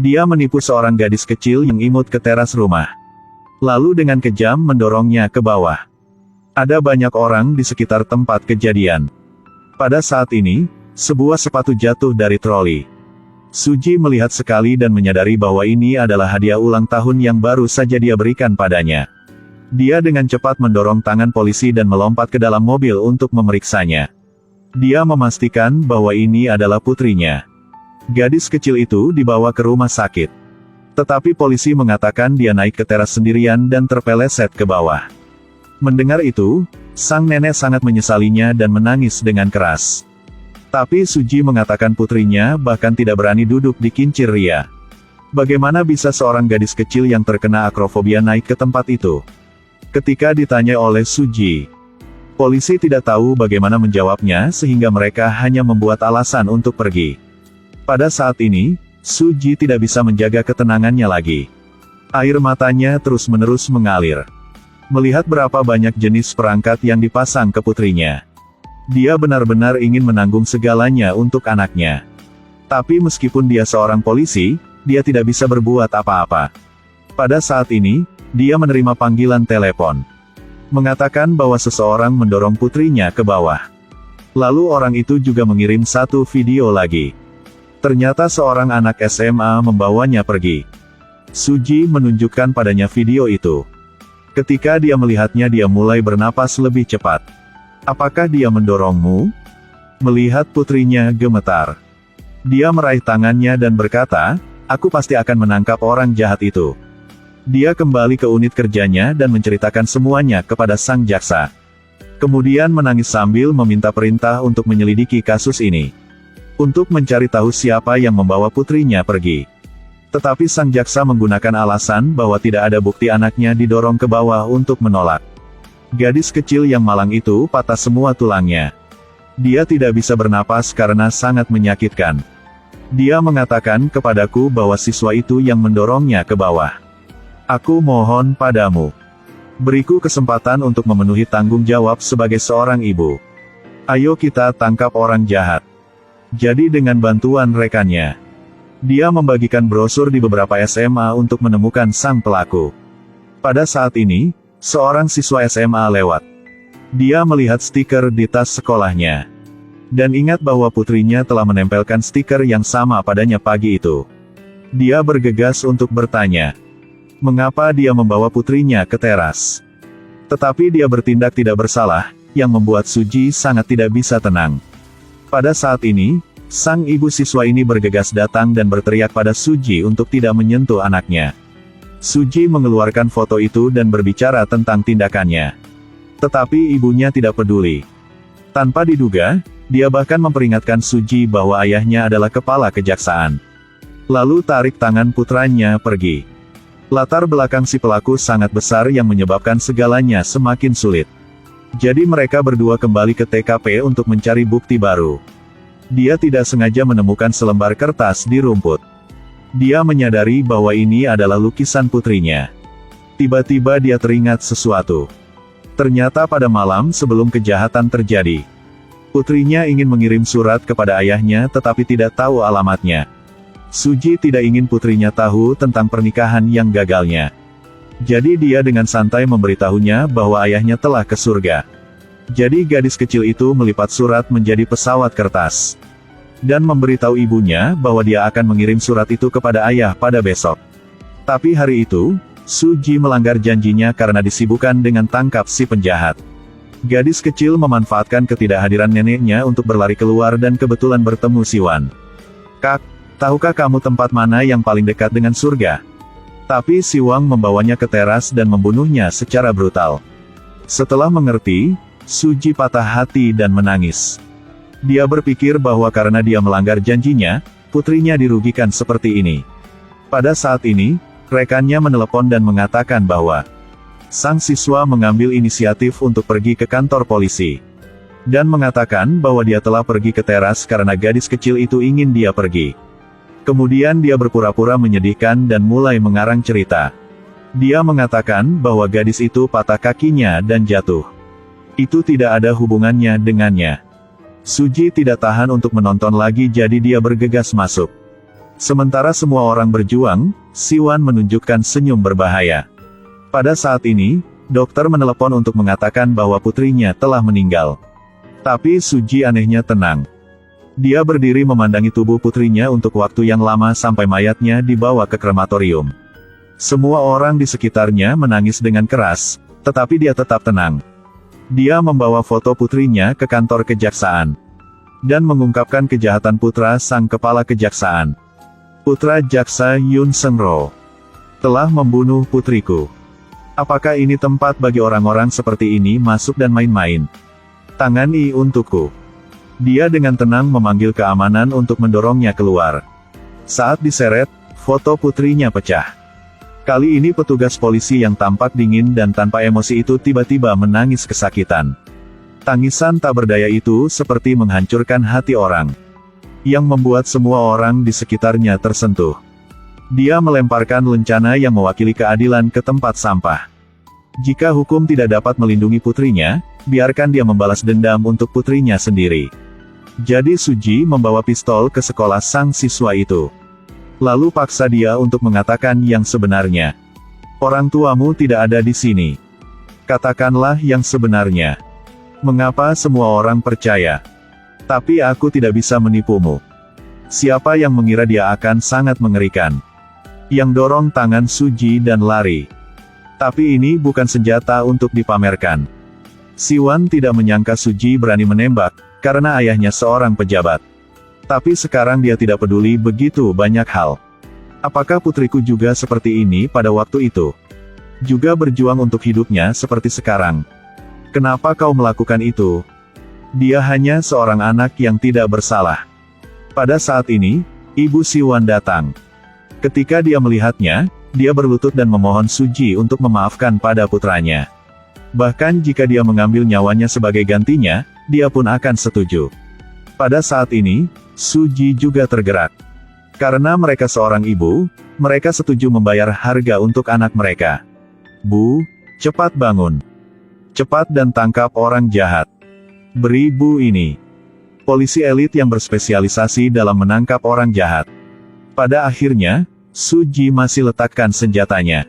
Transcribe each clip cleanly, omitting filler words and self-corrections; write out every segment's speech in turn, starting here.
Dia menipu seorang gadis kecil yang imut ke teras rumah. Lalu dengan kejam mendorongnya ke bawah. Ada banyak orang di sekitar tempat kejadian. Pada saat ini, sebuah sepatu jatuh dari troli. Suji melihat sekali dan menyadari bahwa ini adalah hadiah ulang tahun yang baru saja dia berikan padanya. Dia dengan cepat mendorong tangan polisi dan melompat ke dalam mobil untuk memeriksanya. Dia memastikan bahwa ini adalah putrinya. Gadis kecil itu dibawa ke rumah sakit. Tetapi polisi mengatakan dia naik ke teras sendirian dan terpeleset ke bawah. Mendengar itu, sang nenek sangat menyesalinya dan menangis dengan keras. Tapi Suji mengatakan putrinya bahkan tidak berani duduk di kincir ria. Bagaimana bisa seorang gadis kecil yang terkena akrofobia naik ke tempat itu? Ketika ditanya oleh Suji, polisi tidak tahu bagaimana menjawabnya sehingga mereka hanya membuat alasan untuk pergi. Pada saat ini, Suji tidak bisa menjaga ketenangannya lagi. Air matanya terus-menerus mengalir. Melihat berapa banyak jenis perangkat yang dipasang ke putrinya. Dia benar-benar ingin menanggung segalanya untuk anaknya. Tapi meskipun dia seorang polisi, dia tidak bisa berbuat apa-apa. Pada saat ini, dia menerima panggilan telepon. Mengatakan bahwa seseorang mendorong putrinya ke bawah. Lalu orang itu juga mengirim satu video lagi. Ternyata seorang anak SMA membawanya pergi. Suji menunjukkan padanya video itu. Ketika dia melihatnya, dia mulai bernapas lebih cepat. Apakah dia mendorongmu? Melihat putrinya gemetar. Dia meraih tangannya dan berkata, aku pasti akan menangkap orang jahat itu. Dia kembali ke unit kerjanya dan menceritakan semuanya kepada sang jaksa. Kemudian menangis sambil meminta perintah untuk menyelidiki kasus ini. Untuk mencari tahu siapa yang membawa putrinya pergi. Tetapi sang jaksa menggunakan alasan bahwa tidak ada bukti anaknya didorong ke bawah untuk menolak. Gadis kecil yang malang itu patah semua tulangnya. Dia tidak bisa bernapas karena sangat menyakitkan. Dia mengatakan kepadaku bahwa siswa itu yang mendorongnya ke bawah. Aku mohon padamu. Beriku kesempatan untuk memenuhi tanggung jawab sebagai seorang ibu. Ayo kita tangkap orang jahat. Jadi dengan bantuan rekannya, dia membagikan brosur di beberapa SMA untuk menemukan sang pelaku. Pada saat ini, seorang siswa SMA lewat. Dia melihat stiker di tas sekolahnya. Dan ingat bahwa putrinya telah menempelkan stiker yang sama padanya pagi itu. Dia bergegas untuk bertanya. Mengapa dia membawa putrinya ke teras? Tetapi dia bertindak tidak bersalah, yang membuat Suji sangat tidak bisa tenang. Pada saat ini, sang ibu siswa ini bergegas datang dan berteriak pada Suji untuk tidak menyentuh anaknya. Suji mengeluarkan foto itu dan berbicara tentang tindakannya. Tetapi ibunya tidak peduli. Tanpa diduga, dia bahkan memperingatkan Suji bahwa ayahnya adalah kepala kejaksaan. Lalu tarik tangan putranya pergi. Latar belakang si pelaku sangat besar yang menyebabkan segalanya semakin sulit. Jadi mereka berdua kembali ke TKP untuk mencari bukti baru. Dia tidak sengaja menemukan selembar kertas di rumput. Dia menyadari bahwa ini adalah lukisan putrinya. Tiba-tiba dia teringat sesuatu. Ternyata pada malam sebelum kejahatan terjadi, putrinya ingin mengirim surat kepada ayahnya tetapi tidak tahu alamatnya. Suji tidak ingin putrinya tahu tentang pernikahan yang gagalnya. Jadi dia dengan santai memberitahunya bahwa ayahnya telah ke surga. Jadi gadis kecil itu melipat surat menjadi pesawat kertas. Dan memberitahu ibunya bahwa dia akan mengirim surat itu kepada ayah pada besok. Tapi hari itu, Suji melanggar janjinya karena disibukkan dengan tangkap si penjahat. Gadis kecil memanfaatkan ketidakhadiran neneknya untuk berlari keluar dan kebetulan bertemu Siwan. Kak, tahukah kamu tempat mana yang paling dekat dengan surga? Tapi Siwang membawanya ke teras dan membunuhnya secara brutal. Setelah mengerti, Suji patah hati dan menangis. Dia berpikir bahwa karena dia melanggar janjinya, putrinya dirugikan seperti ini. Pada saat ini, rekannya menelepon dan mengatakan bahwa sang siswa mengambil inisiatif untuk pergi ke kantor polisi. Dan mengatakan bahwa dia telah pergi ke teras karena gadis kecil itu ingin dia pergi. Kemudian dia berpura-pura menyedihkan dan mulai mengarang cerita. Dia mengatakan bahwa gadis itu patah kakinya dan jatuh. Itu tidak ada hubungannya dengannya. Suji tidak tahan untuk menonton lagi jadi dia bergegas masuk. Sementara semua orang berjuang, Siwan menunjukkan senyum berbahaya. Pada saat ini, dokter menelepon untuk mengatakan bahwa putrinya telah meninggal. Tapi Suji anehnya tenang. Dia berdiri memandangi tubuh putrinya untuk waktu yang lama sampai mayatnya dibawa ke krematorium. Semua orang di sekitarnya menangis dengan keras, tetapi dia tetap tenang. Dia membawa foto putrinya ke kantor kejaksaan dan mengungkapkan kejahatan putra sang kepala kejaksaan. Putra jaksa Yun Seung-ro telah membunuh putriku. Apakah ini tempat bagi orang-orang seperti ini masuk dan main-main? Tangani untukku. Dia dengan tenang memanggil keamanan untuk mendorongnya keluar. Saat diseret, foto putrinya pecah. Kali ini petugas polisi yang tampak dingin dan tanpa emosi itu tiba-tiba menangis kesakitan. Tangisan tak berdaya itu seperti menghancurkan hati orang, yang membuat semua orang di sekitarnya tersentuh. Dia melemparkan lencana yang mewakili keadilan ke tempat sampah. Jika hukum tidak dapat melindungi putrinya, biarkan dia membalas dendam untuk putrinya sendiri. Jadi Suji membawa pistol ke sekolah sang siswa itu. Lalu paksa dia untuk mengatakan yang sebenarnya. Orang tuamu tidak ada di sini. Katakanlah yang sebenarnya. Mengapa semua orang percaya? Tapi aku tidak bisa menipumu. Siapa yang mengira dia akan sangat mengerikan? Yang dorong tangan Suji dan lari. Tapi ini bukan senjata untuk dipamerkan. Siwan tidak menyangka Suji berani menembak, karena ayahnya seorang pejabat. Tapi sekarang dia tidak peduli begitu banyak hal. Apakah putriku juga seperti ini pada waktu itu? Juga berjuang untuk hidupnya seperti sekarang. Kenapa kau melakukan itu? Dia hanya seorang anak yang tidak bersalah. Pada saat ini, Ibu Siwan datang. Ketika dia melihatnya, dia berlutut dan memohon Suji untuk memaafkan pada putranya. Bahkan jika dia mengambil nyawanya sebagai gantinya, dia pun akan setuju. Pada saat ini, Suji juga tergerak. Karena mereka seorang ibu, mereka setuju membayar harga untuk anak mereka. Bu, cepat bangun. Cepat dan tangkap orang jahat. Beri Bu ini. Polisi elit yang berspesialisasi dalam menangkap orang jahat. Pada akhirnya, Suji masih letakkan senjatanya.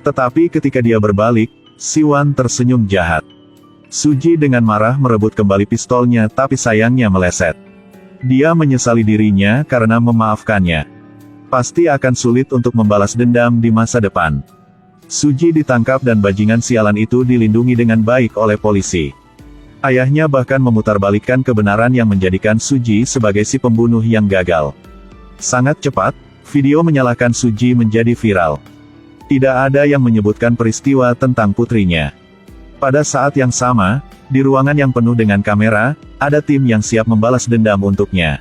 Tetapi ketika dia berbalik, Siwan tersenyum jahat. Suji dengan marah merebut kembali pistolnya tapi sayangnya meleset. Dia menyesali dirinya karena memaafkannya. Pasti akan sulit untuk membalas dendam di masa depan. Suji ditangkap dan bajingan sialan itu dilindungi dengan baik oleh polisi. Ayahnya bahkan memutarbalikkan kebenaran yang menjadikan Suji sebagai si pembunuh yang gagal. Sangat cepat, video menyalahkan Suji menjadi viral. Tidak ada yang menyebutkan peristiwa tentang putrinya. Pada saat yang sama, di ruangan yang penuh dengan kamera, ada tim yang siap membalas dendam untuknya.